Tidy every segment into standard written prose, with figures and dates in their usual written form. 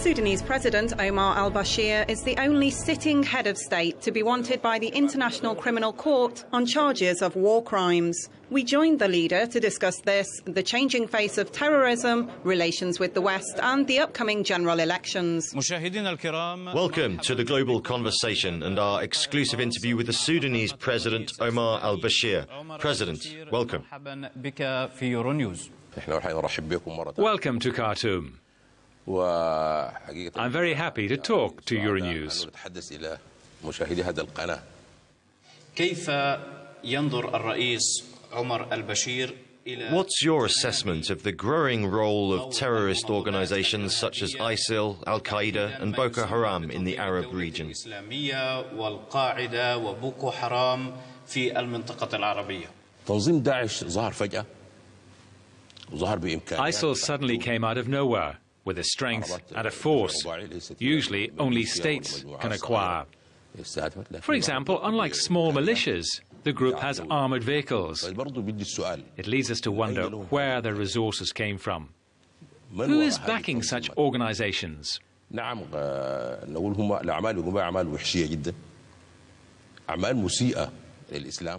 Sudanese President Omar al-Bashir is the only sitting head of state to be wanted by the International Criminal Court on charges of war crimes. We joined the leader to discuss this, the changing face of terrorism, relations with the West and the upcoming general elections. Welcome to the global conversation and our exclusive interview with the Sudanese President Omar al-Bashir. President, welcome. Welcome to Khartoum. I'm very happy to talk to Euroninews. What's your assessment of the growing role of terrorist organizations such as ISIL, Al-Qaeda and Boko Haram in the Arab region? ISIL suddenly came out of nowhere with a strength and a force usually only states can acquire. For example, unlike small militias, the group has armoured vehicles. It leads us to wonder where their resources came from. Who is backing such organizations?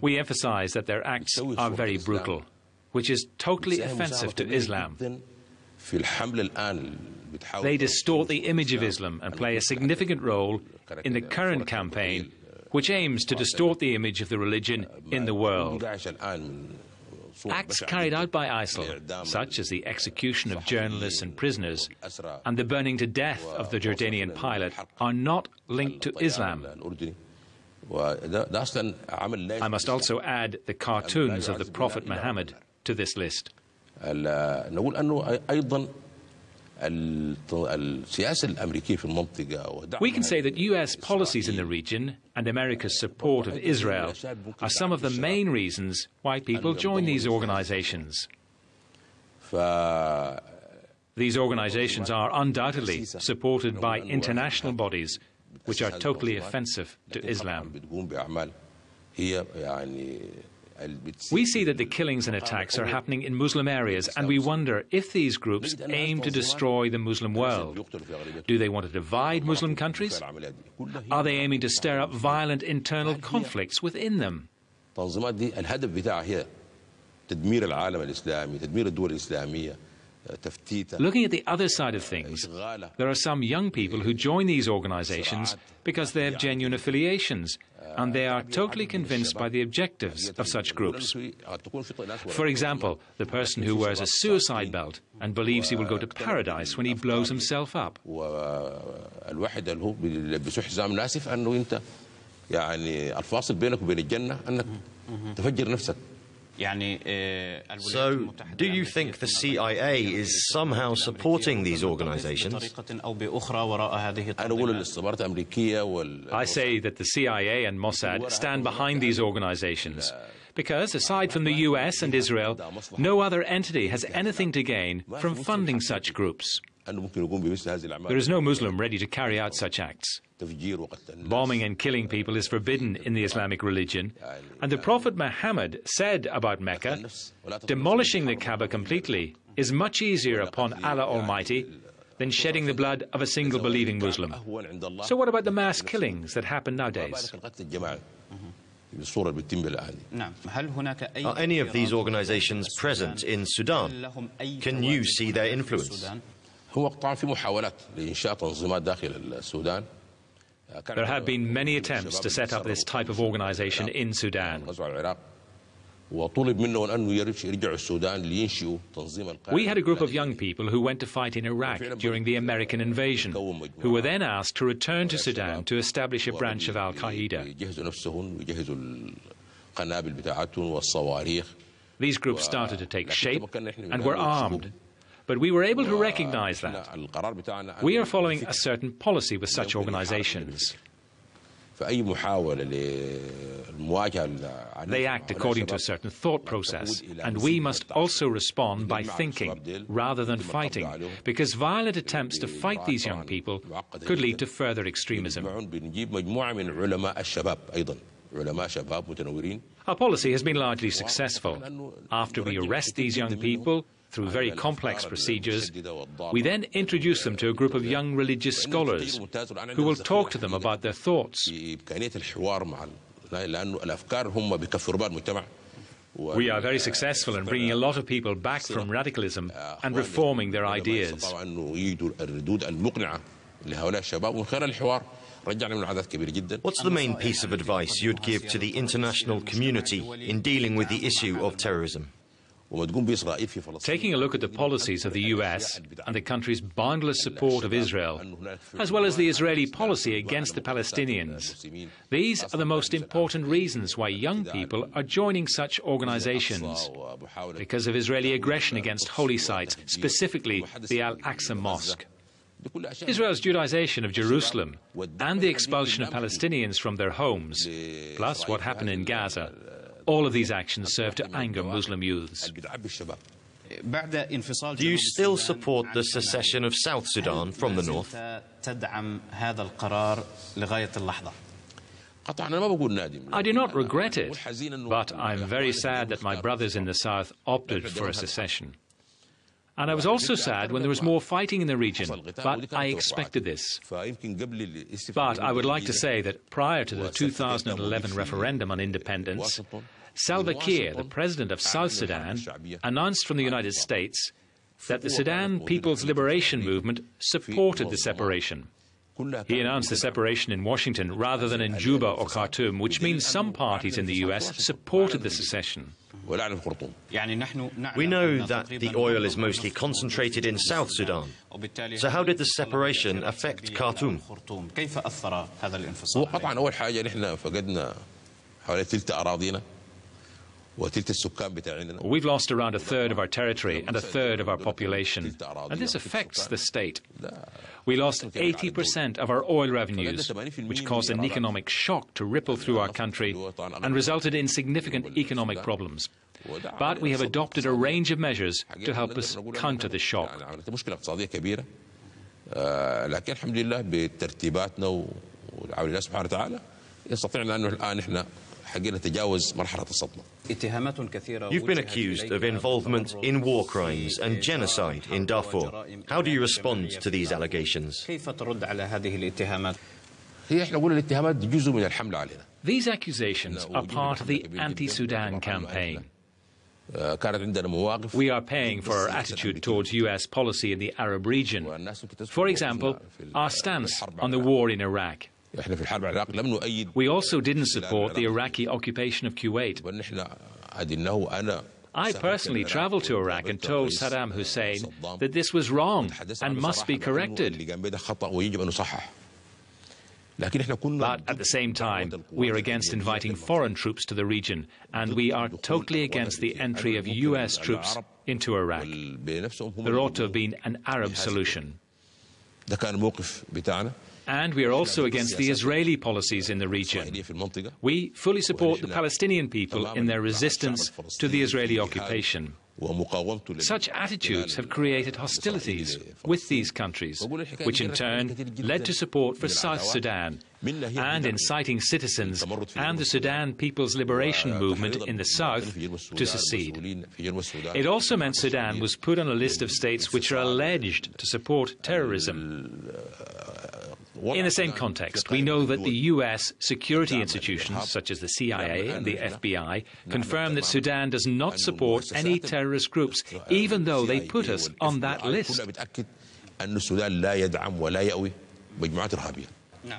We emphasize that their acts are very brutal, which is totally offensive to Islam. They distort the image of Islam and play a significant role in the current campaign, which aims to distort the image of the religion in the world. Acts carried out by ISIL, such as the execution of journalists and prisoners and the burning to death of the Jordanian pilot, are not linked to Islam. I must also add the cartoons of the Prophet Muhammad to this list. We can say that US policies in the region and America's support of Israel are some of the main reasons why people join these organizations. These organizations are undoubtedly supported by international bodies which are totally offensive to Islam. We see that the killings and attacks are happening in Muslim areas, and we wonder if these groups aim to destroy the Muslim world. Do they want to divide Muslim countries? Are they aiming to stir up violent internal conflicts within them? Looking at the other side of things, there are some young people who join these organizations because they have genuine affiliations, and they are totally convinced by the objectives of such groups. For example, the person who wears a suicide belt and believes he will go to paradise when he blows himself up. So, do you think the CIA is somehow supporting these organizations? I say that the CIA and Mossad stand behind these organizations because, aside from the US and Israel, no other entity has anything to gain from funding such groups. There is no Muslim ready to carry out such acts. Bombing and killing people is forbidden in the Islamic religion, and the Prophet Muhammad said about Mecca, demolishing the Kaaba completely is much easier upon Allah Almighty than shedding the blood of a single believing Muslim. So what about the mass killings that happen nowadays? Are any of these organizations present in Sudan? Can you see their influence? There have been many attempts to set up this type of organization in Sudan. We had a group of young people who went to fight in Iraq during the American invasion, who were then asked to return to Sudan to establish a branch of Al-Qaeda. These groups started to take shape and were armed. But we were able to recognize that. We are following a certain policy with such organizations. They act according to a certain thought process, and we must also respond by thinking rather than fighting, because violent attempts to fight these young people could lead to further extremism. Our policy has been largely successful. After we arrest these young people, through very complex procedures, we then introduce them to a group of young religious scholars who will talk to them about their thoughts. We are very successful in bringing a lot of people back from radicalism and reforming their ideas. What's the main piece of advice you'd give to the international community in dealing with the issue of terrorism? Taking a look at the policies of the US and the country's boundless support of Israel, as well as the Israeli policy against the Palestinians, these are the most important reasons why young people are joining such organizations. Because of Israeli aggression against holy sites, specifically the Al-Aqsa Mosque. Israel's Judaization of Jerusalem and the expulsion of Palestinians from their homes, plus what happened in Gaza, all of these actions serve to anger Muslim youths. Do you still support the secession of South Sudan from the north? I do not regret it, but I'm very sad that my brothers in the south opted for a secession. And I was also sad when there was more fighting in the region, but I expected this. But I would like to say that prior to the 2011 referendum on independence, Salva Kiir, the president of South Sudan, announced from the United States that the Sudan People's Liberation Movement supported the separation. He announced the separation in Washington rather than in Juba or Khartoum, which means some parties in the US supported the secession. We know that the oil is mostly concentrated in South Sudan. So how did the separation affect Khartoum? We've lost around a third of our territory and a third of our population, and this affects the state. We lost 80% of our oil revenues, which caused an economic shock to ripple through our country and resulted in significant economic problems. But we have adopted a range of measures to help us counter the shock. You've been accused of involvement in war crimes and genocide in Darfur. How do you respond to these allegations? These accusations are part of the anti-Sudan campaign. We are paying for our attitude towards US policy in the Arab region. For example, our stance on the war in Iraq. We also didn't support the Iraqi occupation of Kuwait. I personally traveled to Iraq and told Saddam Hussein that this was wrong and must be corrected. But at the same time, we are against inviting foreign troops to the region, and we are totally against the entry of US troops into Iraq. There ought to have been an Arab solution. And we are also against the Israeli policies in the region. We fully support the Palestinian people in their resistance to the Israeli occupation. Such attitudes have created hostilities with these countries, which in turn led to support for South Sudan and inciting citizens and the Sudan People's Liberation Movement in the south to secede. It also meant Sudan was put on a list of states which are alleged to support terrorism. In the same context, we know that the US security institutions, such as the CIA and the FBI, confirm that Sudan does not support any terrorist groups, even though they put us on that list.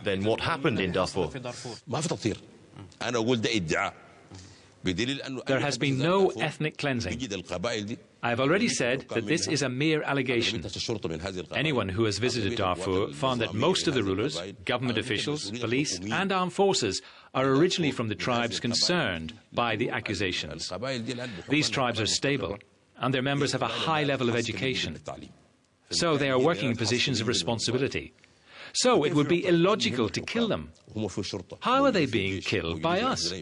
Then what happened in Darfur? There has been no ethnic cleansing. I have already said that this is a mere allegation. Anyone who has visited Darfur found that most of the rulers, government officials, police and armed forces are originally from the tribes concerned by the accusations. These tribes are stable and their members have a high level of education. So they are working in positions of responsibility. So it would be illogical to kill them. How are they being killed by us?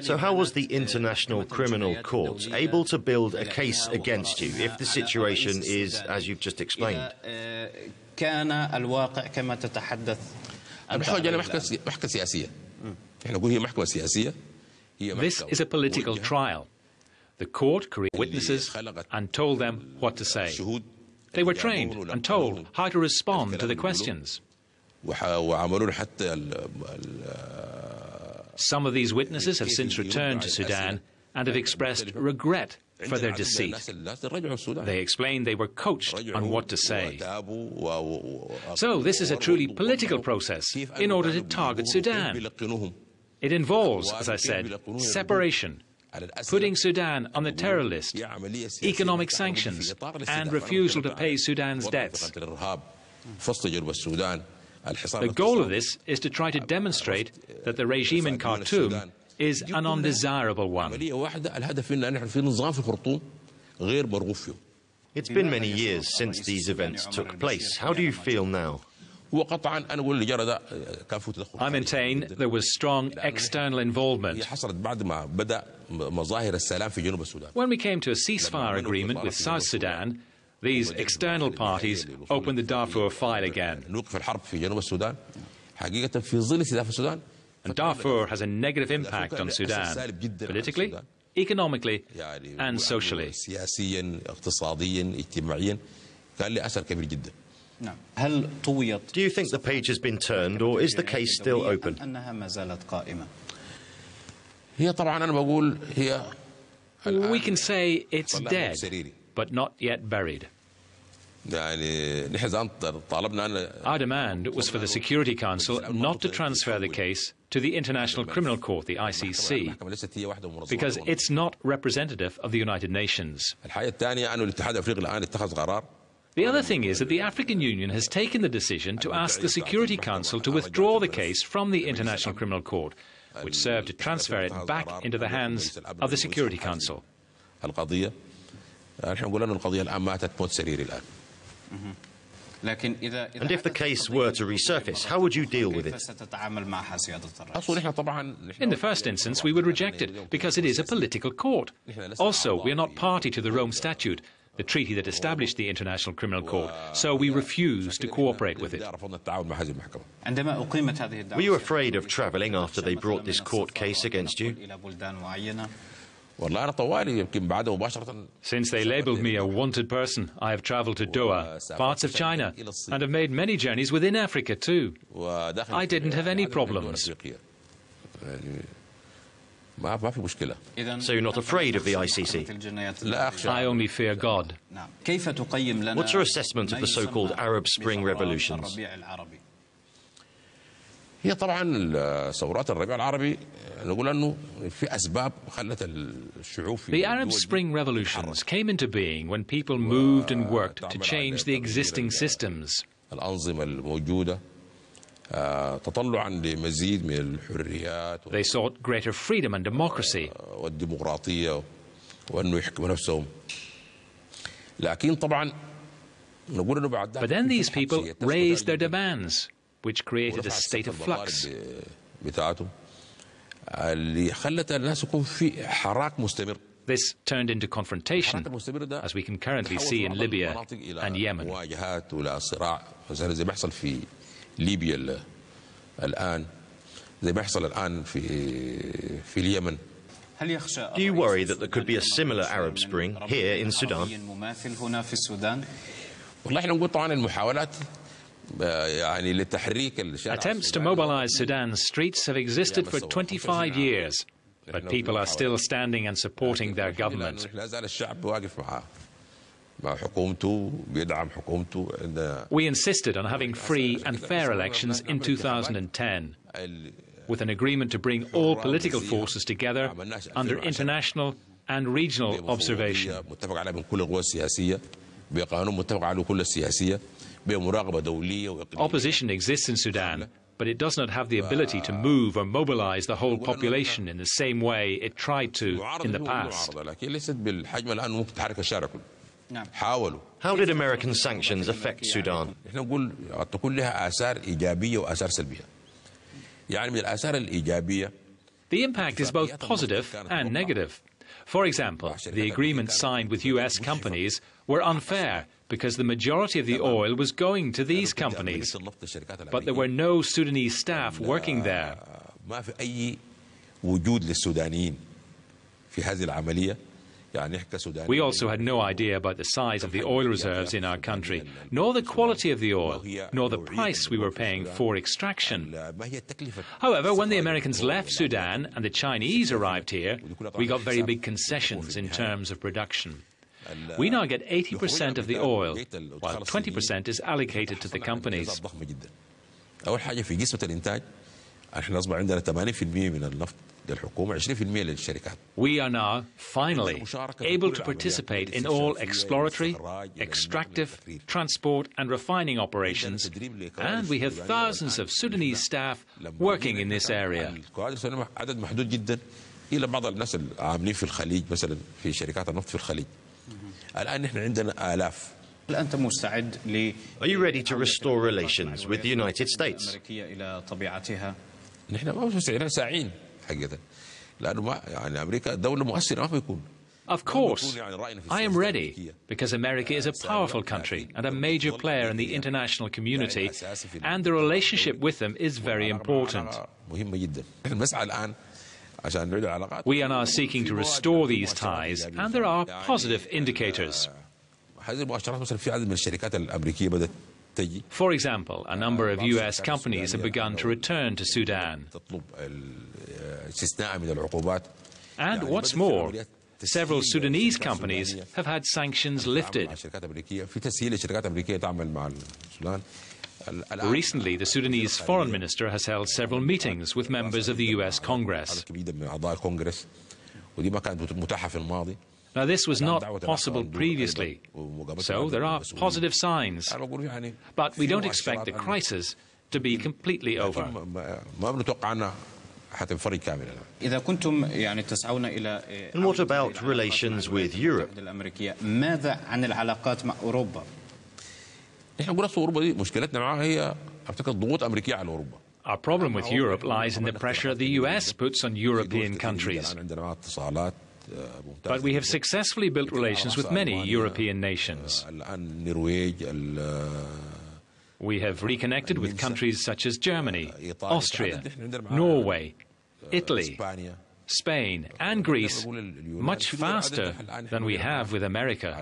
So how was the International Criminal Court able to build a case against you if the situation is as you've just explained? This is a political trial. The court created witnesses and told them what to say. They were trained and told how to respond to the questions. Some of these witnesses have since returned to Sudan and have expressed regret for their deceit. They explained they were coached on what to say. So this is a truly political process in order to target Sudan. It involves, as I said, separation, putting Sudan on the terror list, economic sanctions, and refusal to pay Sudan's debts. The goal of this is to try to demonstrate that the regime in Khartoum is an undesirable one. It's been many years since these events took place. How do you feel now? I maintain there was strong external involvement. When we came to a ceasefire agreement with South Sudan, these external parties opened the Darfur file again. And Darfur has a negative impact on Sudan, politically, economically, and socially. Do you think the page has been turned, or is the case still open? We can say it's dead, but not yet buried. Our demand was for the Security Council not to transfer the case to the International Criminal Court, the ICC, because it's not representative of the United Nations. The other thing is that the African Union has taken the decision to ask the Security Council to withdraw the case from the International Criminal Court, which served to transfer it back into the hands of the Security Council. And if the case were to resurface, how would you deal with it? In the first instance, we would reject it, because it is a political court. Also, we are not party to the Rome Statute, the treaty that established the International Criminal Court, so we refuse to cooperate with it. Were you afraid of travelling after they brought this court case against you? Since they labelled me a wanted person, I have travelled to Doha, parts of China, and have made many journeys within Africa too. I didn't have any problems. So you're not afraid of the ICC? I only fear God. What's your assessment of the so-called Arab Spring revolutions? The Arab Spring revolutions came into being when people moved and worked to change the existing systems. They sought greater freedom and democracy. But then these people raised their demands, which created a state of flux. This turned into confrontation, as we can currently see in Libya and Yemen. Do you worry that there could be a similar Arab Spring here in Sudan? Attempts to mobilize Sudan's streets have existed for 25 years, but people are still standing and supporting their government. We insisted on having free and fair elections in 2010, with an agreement to bring all political forces together under international and regional observation. Opposition exists in Sudan, but it does not have the ability to move or mobilize the whole population in the same way it tried to in the past. How did American sanctions affect Sudan? The impact is both positive and negative. For example, the agreements signed with US companies were unfair because the majority of the oil was going to these companies, but there were no Sudanese staff working there. We also had no idea about the size of the oil reserves in our country, nor the quality of the oil, nor the price we were paying for extraction. However, when the Americans left Sudan and the Chinese arrived here, we got very big concessions in terms of production. We now get 80% of the oil, while 20% is allocated to the companies. We are now, finally, able to participate in all exploratory, extractive, transport and refining operations, and we have thousands of Sudanese staff working in this area. Are you ready to restore relations with the United States? Of course, I am ready, because America is a powerful country and a major player in the international community, and the relationship with them is very important. We are now seeking to restore these ties, and there are positive indicators. For example, a number of US companies have begun to return to Sudan. And what's more, several Sudanese companies have had sanctions lifted. Recently, the Sudanese foreign minister has held several meetings with members of the US Congress. Now, this was not possible previously, so there are positive signs. But we don't expect the crisis to be completely over. And what about relations with Europe? Our problem with Europe lies in the pressure the US puts on European countries. But we have successfully built relations with many European nations. We have reconnected with countries such as Germany, Austria, Norway, Italy, Spain and Greece much faster than we have with America.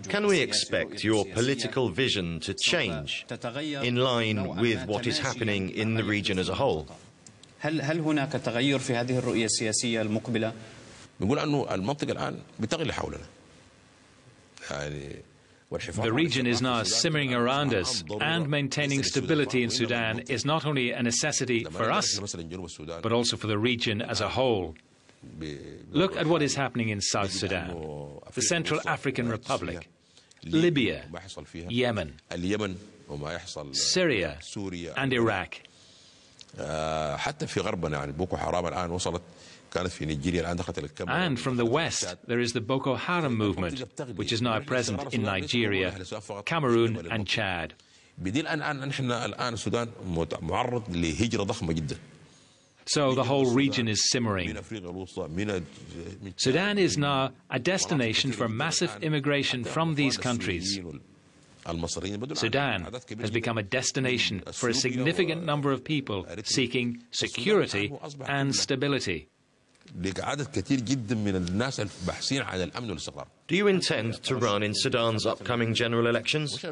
Can we expect your political vision to change in line with what is happening in the region as a whole? The region is now simmering around us, and maintaining stability in Sudan is not only a necessity for us, but also for the region as a whole. Look at what is happening in South Sudan, the Central African Republic, Libya, Yemen, Syria, and Iraq. And from the west, there is the Boko Haram movement, which is now present in Nigeria, Cameroon, and Chad. So the whole region is simmering. Sudan is now a destination for massive immigration from these countries. Sudan has become a destination for a significant number of people seeking security and stability. Do you intend to run in Sudan's upcoming general elections?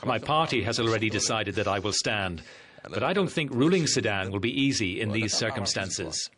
My party has already decided that I will stand, but I don't think ruling Sudan will be easy in these circumstances.